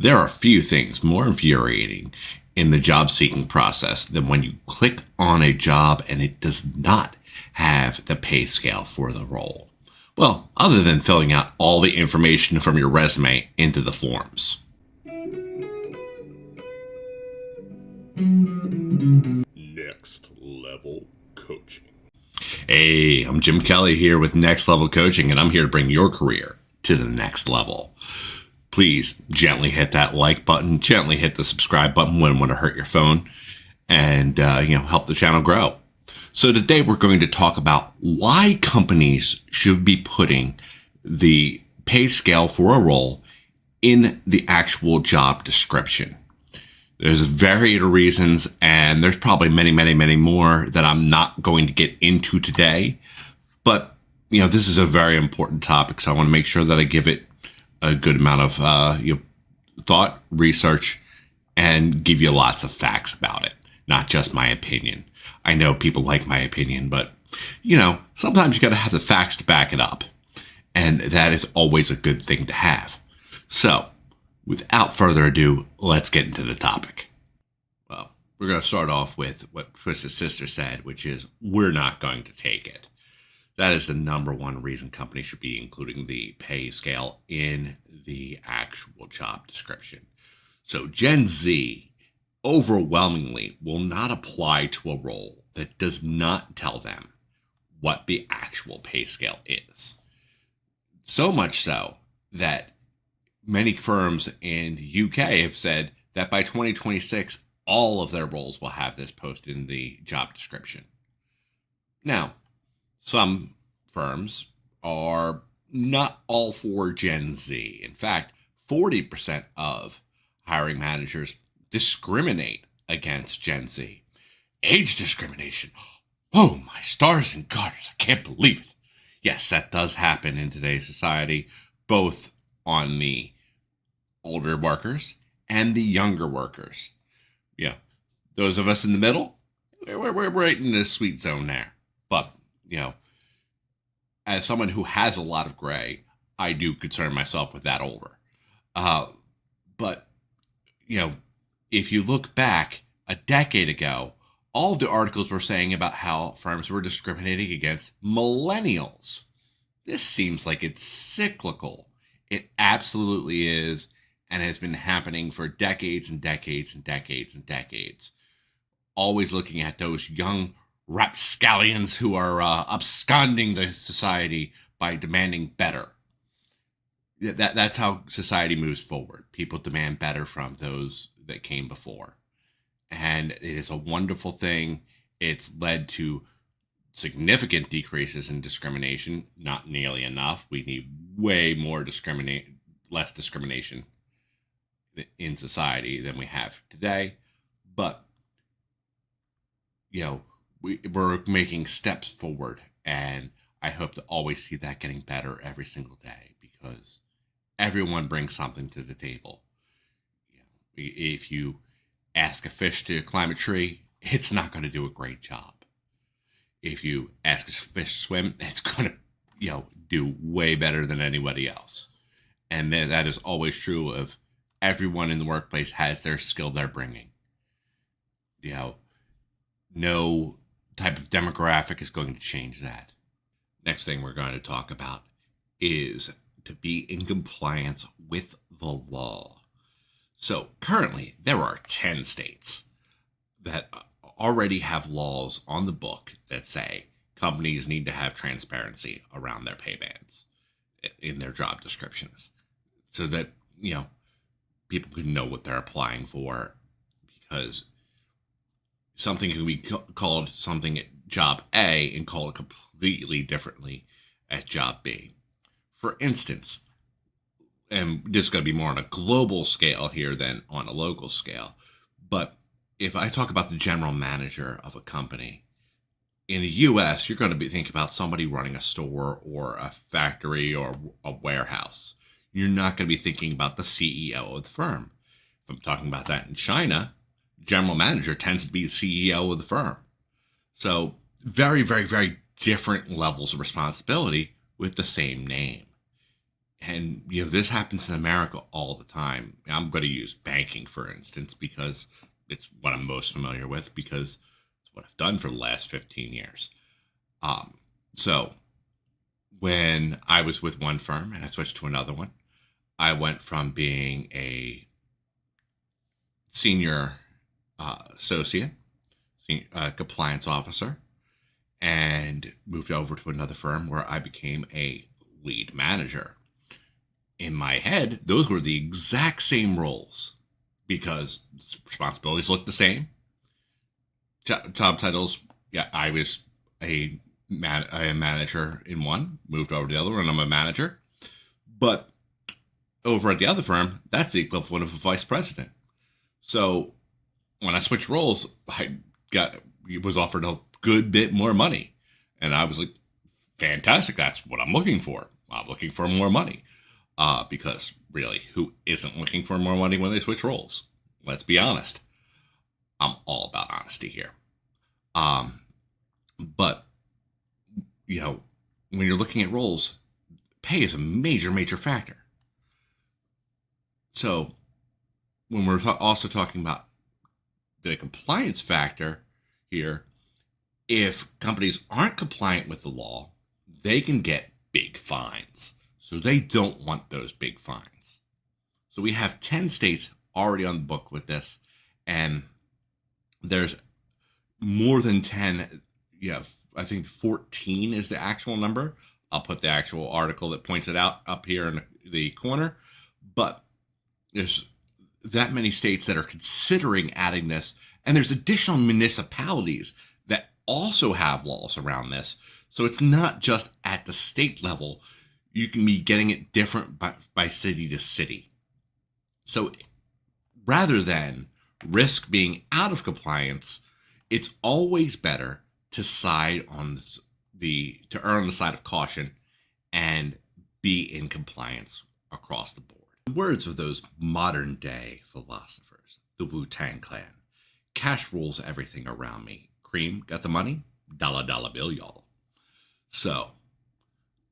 There are few things more infuriating in the job seeking process than when you click on a job and it does not have the pay scale for the role. Well, other than filling out all the information from your resume into the forms. Next Level Coaching. Hey, I'm Jim Kelly here with Next Level Coaching, and I'm here to bring your career to the next level. Please gently hit that like button, gently hit the subscribe button when it want to hurt your phone, and help the channel grow. So today we're going to talk about why companies should be putting the pay scale for a role in the actual job description. There's varied reasons, and there's probably many, many, many more that I'm not going to get into today. But, this is a very important topic, so I want to make sure that I give it a good amount of thought, research, and give you lots of facts about it, not just my opinion. I know people like my opinion, but, sometimes you got to have the facts to back it up. And that is always a good thing to have. So, without further ado, let's get into the topic. Well, we're going to start off with what Twisted Sister said, which is we're not going to take it. That is the number one reason companies should be including the pay scale in the actual job description. So Gen Z overwhelmingly will not apply to a role that does not tell them what the actual pay scale is. So much so that many firms in the UK have said that by 2026, all of their roles will have this posted in the job description. Now, some firms are not all for Gen Z. In fact, 40% of hiring managers discriminate against Gen Z. Age discrimination. Oh, my stars and garters. I can't believe it. Yes, that does happen in today's society, both on the older workers and the younger workers. Those of us in the middle, we're right in the sweet zone there. But, as someone who has a lot of gray, I do concern myself with that older. But, if you look back a decade ago, all of the articles were saying about how firms were discriminating against millennials. This seems like it's cyclical. It absolutely is, and has been happening for decades and decades and decades and decades. Always looking at those young rapscallions who are absconding the society by demanding better. That's how society moves forward. People demand better from those that came before. And it is a wonderful thing. It's led to significant decreases in discrimination, not nearly enough. We need way more less discrimination in society than we have today. But, we're making steps forward, and I hope to always see that getting better every single day because everyone brings something to the table. If you ask a fish to climb a tree, it's not going to do a great job. If you ask a fish to swim, it's going to, do way better than anybody else. And that is always true of everyone in the workplace has their skill they're bringing. No type of demographic is going to change that. Next thing we're going to talk about is to be in compliance with the law. So currently, there are 10 states that already have laws on the book that say companies need to have transparency around their pay bands in their job descriptions so that, people can know what they're applying for, because something can be called something at job A and called completely differently at job B. For instance, and this is going to be more on a global scale here than on a local scale, but if I talk about the general manager of a company, in the U.S., you're going to be thinking about somebody running a store or a factory or a warehouse. You're not going to be thinking about the CEO of the firm. If I'm talking about that in China, general manager tends to be the CEO of the firm. So very, very, very different levels of responsibility with the same name. And, this happens in America all the time. I'm going to use banking, for instance, because it's what I'm most familiar with, because it's what I've done for the last 15 years. Um, so when I was with one firm and I switched to another one, I went from being a senior associate, compliance officer, and moved over to another firm where I became a lead manager. In my head, those were the exact same roles because responsibilities looked the same. Job titles, yeah, I was a manager in one, moved over to the other one, and I'm a manager. But over at the other firm, that's the equivalent of a vice president. So when I switched roles, I was offered a good bit more money, and I was like, "Fantastic! That's what I'm looking for. I'm looking for more money." Because really, who isn't looking for more money when they switch roles? Let's be honest. I'm all about honesty here. But when you're looking at roles, pay is a major, major factor. So when we're also talking about the compliance factor here, if companies aren't compliant with the law, they can get big fines. So they don't want those big fines. So we have 10 states already on the book with this, and there's more than 10. Yeah, I think 14 is the actual number. I'll put the actual article that points it out up here in the corner. But there's that many states that are considering adding this, and there's additional municipalities that also have laws around this. So it's not just at the state level. You can be getting it different by city to city. So rather than risk being out of compliance, it's always better to side on to err on the side of caution and be in compliance across the board. The words of those modern day philosophers, the Wu-Tang Clan: cash rules everything around me. Cream, got the money? Dollar dollar bill, y'all. So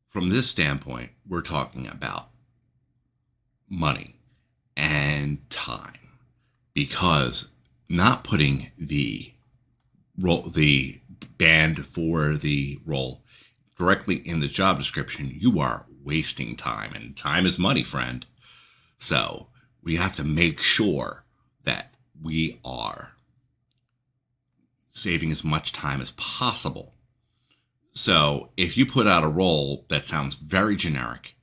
from this standpoint, we're talking about money and time, because not putting the band for the role directly in the job description, you are wasting time, and time is money, friend. So we have to make sure that we are saving as much time as possible. So if you put out a role that sounds very generic,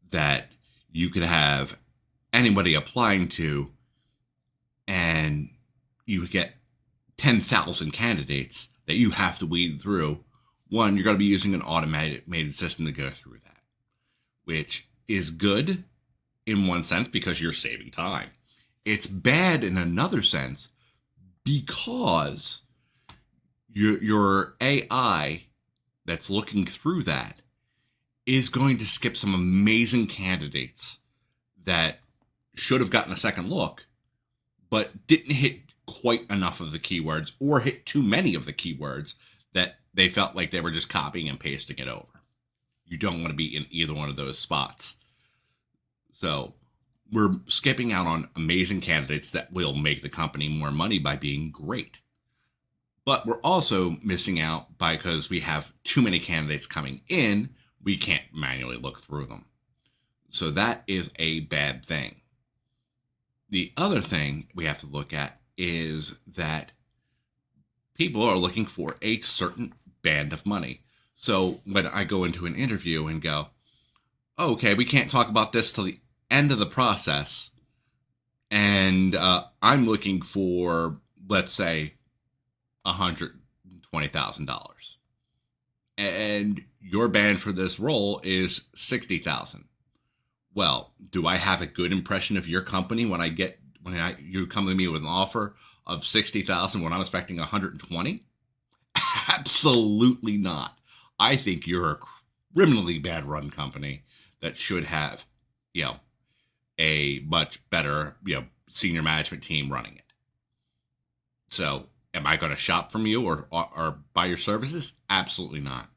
that you could have anybody applying to, and you get 10,000 candidates that you have to weed through, one, you're going to be using an automated system to go through that, which is good in one sense because you're saving time. It's bad in another sense because your AI that's looking through that is going to skip some amazing candidates that should have gotten a second look, but didn't hit quite enough of the keywords or hit too many of the keywords that they felt like they were just copying and pasting it over. You don't want to be in either one of those spots. So we're skipping out on amazing candidates that will make the company more money by being great. But we're also missing out because we have too many candidates coming in. We can't manually look through them. So that is a bad thing. The other thing we have to look at is that people are looking for a certain band of money. So when I go into an interview and go, oh, okay, we can't talk about this till the end of the process, and I'm looking for, let's say, $120,000, and your band for this role is $60,000. Well, do I have a good impression of your company when you come to me with an offer of $60,000 when I'm expecting 120? Absolutely not. I think you're a criminally bad run company that should have, a much better, senior management team running it. So am I going to shop from you or buy your services? Absolutely not.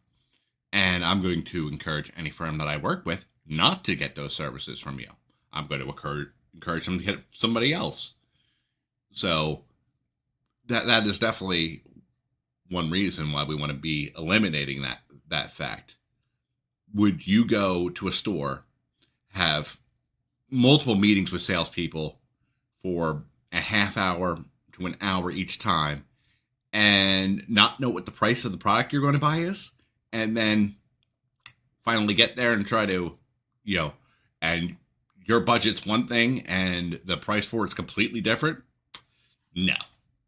And I'm going to encourage any firm that I work with, not to get those services from you. I'm going to encourage them to get somebody else. So that is definitely one reason why we want to be eliminating that fact. Would you go to a store, have multiple meetings with salespeople for a half hour to an hour each time, and not know what the price of the product you're going to buy is, and then finally get there and try to, and your budget's one thing and the price for it's completely different? No,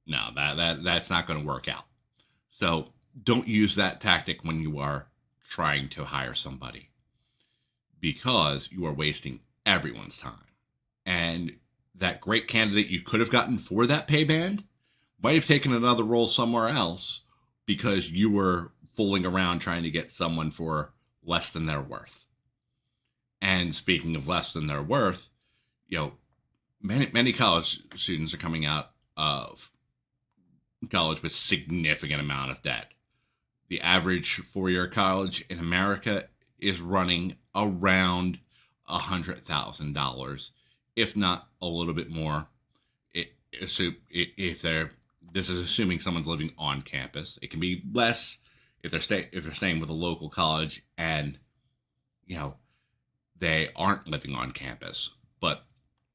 that's not going to work out. So don't use that tactic when you are trying to hire somebody, because you are wasting everyone's time. And that great candidate you could have gotten for that pay band might have taken another role somewhere else because you were fooling around trying to get someone for less than their worth. And speaking of less than their worth, many college students are coming out of college with significant amount of debt. The average 4-year college in America is running around $100,000, if not a little bit more. This is assuming someone's living on campus. It can be less if they're staying with a local college and they aren't living on campus. But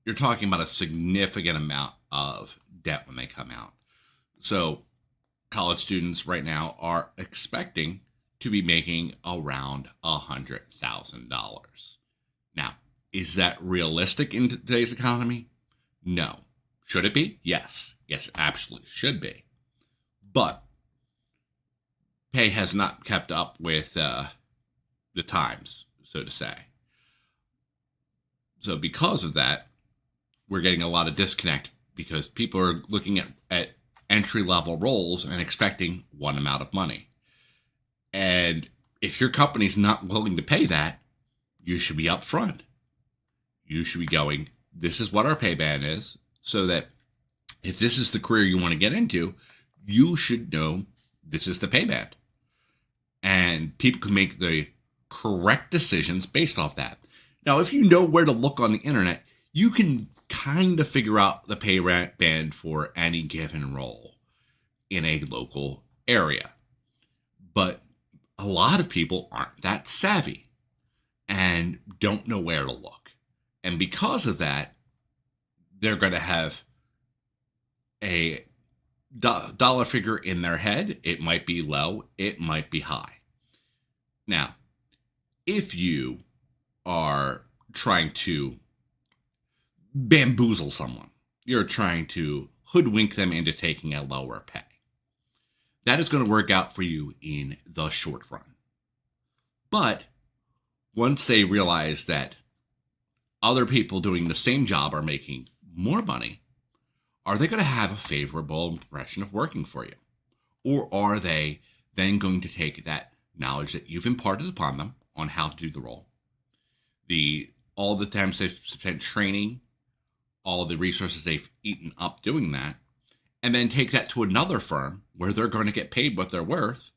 you're talking about a significant amount of debt when they come out. So college students right now are expecting to be making around $100,000. Now, is that realistic in today's economy? No. Should it be? Yes. Yes, it absolutely should be. But pay has not kept up with the times, so to say. So because of that, we're getting a lot of disconnect because people are looking at entry-level roles and expecting one amount of money. And if your company's not willing to pay that, you should be upfront. You should be going, this is what our pay band is, so that if this is the career you want to get into, you should know this is the pay band. And people can make the correct decisions based off that. Now, if you know where to look on the internet, you can kind of figure out the pay band for any given role in a local area. But a lot of people aren't that savvy and don't know where to look. And because of that, they're going to have a dollar figure in their head. It might be low, it might be high. Now, if you are trying to bamboozle someone, you're trying to hoodwink them into taking a lower pay, that is going to work out for you in the short run. But once they realize that other people doing the same job are making more money, are they going to have a favorable impression of working for you? Or are they then going to take that knowledge that you've imparted upon them on how to do the role, all the times they've spent training, all the resources they've eaten up doing that, and then take that to another firm where they're going to get paid what they're worth,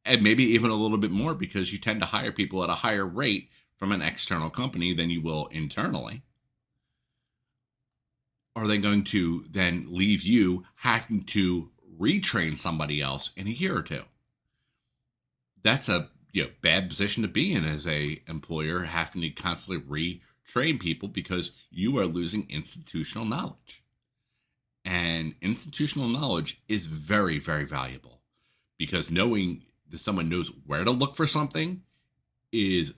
and maybe even a little bit more, because you tend to hire people at a higher rate from an external company than you will internally? Are they going to then leave you having to retrain somebody else in a year or two? That's a bad position to be in as a employer, having to constantly retrain people because you are losing institutional knowledge. And institutional knowledge is very, very valuable, because knowing that someone knows where to look for something is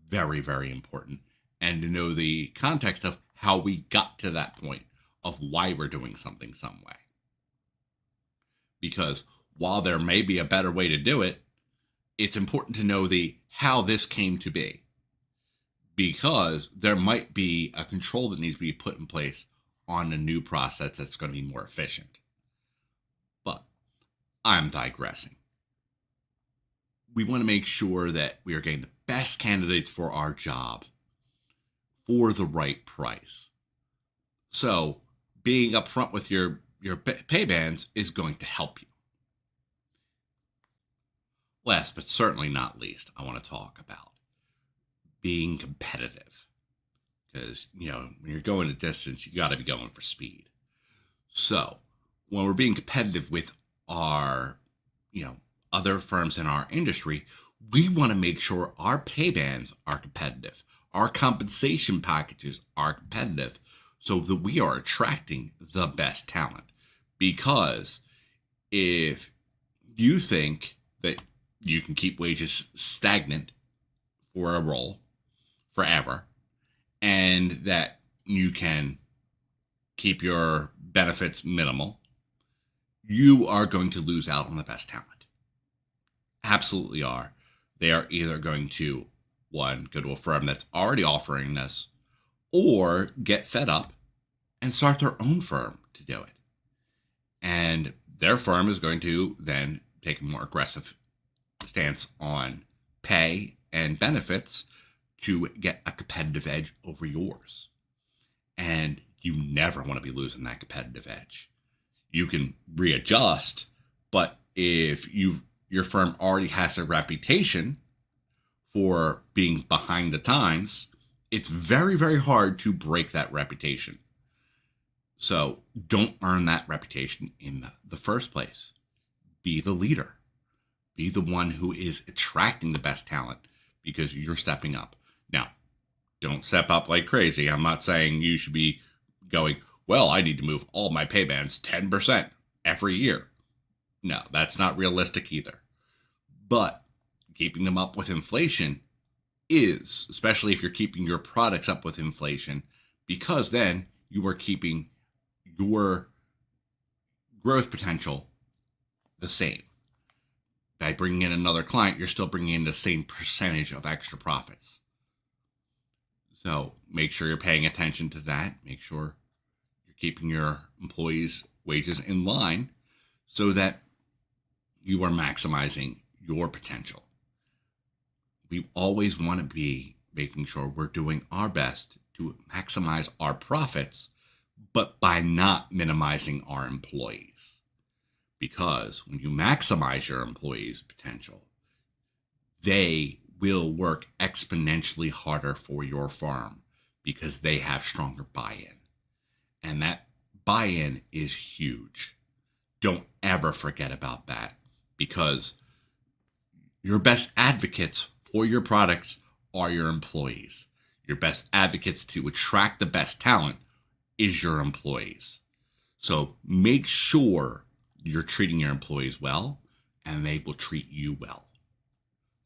very, very important. And to know the context of how we got to that point, of why we're doing something some way. Because while there may be a better way to do it, it's important to know the how this came to be. Because there might be a control that needs to be put in place on a new process that's going to be more efficient. But I'm digressing. We want to make sure that we are getting the best candidates for our job for the right price. So being upfront with your pay bands is going to help you. Last but certainly not least, I want to talk about being competitive. Because, when you're going a distance, you got to be going for speed. So when we're being competitive with our, other firms in our industry, we want to make sure our pay bands are competitive. Our compensation packages are competitive so that we are attracting the best talent. Because if you think that you can keep wages stagnant for a role forever and that you can keep your benefits minimal, you are going to lose out on the best talent. Absolutely are. They are either going to, one, go to a firm that's already offering this, or get fed up and start their own firm to do it. And their firm is going to then take a more aggressive stance on pay and benefits to get a competitive edge over yours. And you never want to be losing that competitive edge. You can readjust, but if your firm already has a reputation for being behind the times, it's very, very hard to break that reputation. So don't earn that reputation in the first place. Be the leader. Be the one who is attracting the best talent because you're stepping up. Now, don't step up like crazy. I'm not saying you should be going, well, I need to move all my pay bands 10% every year. No, that's not realistic either. But keeping them up with inflation is, especially if you're keeping your products up with inflation, because then you are keeping your growth potential the same. By bringing in another client, you're still bringing in the same percentage of extra profits. So make sure you're paying attention to that. Make sure you're keeping your employees' wages in line so that you are maximizing your potential. We always want to be making sure we're doing our best to maximize our profits, but by not minimizing our employees. Because when you maximize your employees' potential, they will work exponentially harder for your firm because they have stronger buy-in. And that buy-in is huge. Don't ever forget about that, because your best advocates for your products are your employees. Your best advocates to attract the best talent is your employees. So make sure you're treating your employees well, and they will treat you well.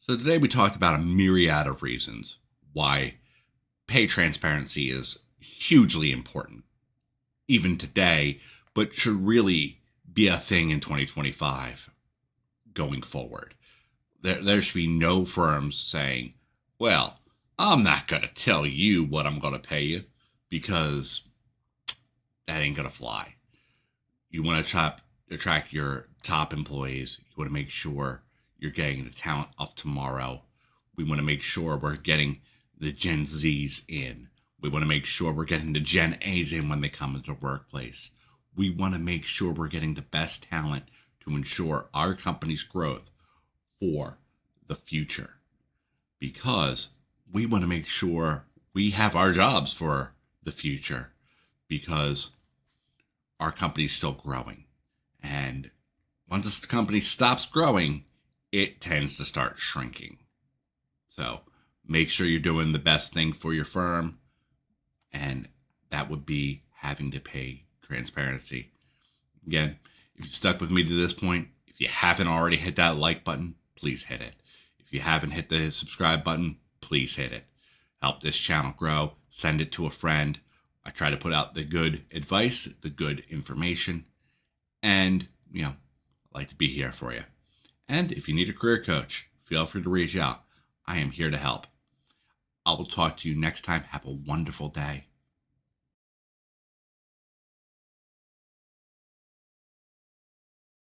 So today we talked about a myriad of reasons why pay transparency is hugely important, even today, but should really be a thing in 2025 going forward. There should be no firms saying, well, I'm not going to tell you what I'm going to pay you, because that ain't going to fly. You want to attract your top employees. You want to make sure you're getting the talent of tomorrow. We want to make sure we're getting the Gen Zs in. We want to make sure we're getting the Gen As in when they come into the workplace. We want to make sure we're getting the best talent to ensure our company's growth for the future, because we want to make sure we have our jobs for the future, because our company's still growing. And once the company stops growing, it tends to start shrinking. So make sure you're doing the best thing for your firm, and that would be having to pay transparency. Again, if you stuck with me to this point, if you haven't already hit that like button, please hit it. If you haven't hit the subscribe button, please hit it. Help this channel grow. Send it to a friend. I try to put out the good advice, the good information, and, I like to be here for you. And if you need a career coach, feel free to reach out. I am here to help. I will talk to you next time. Have a wonderful day.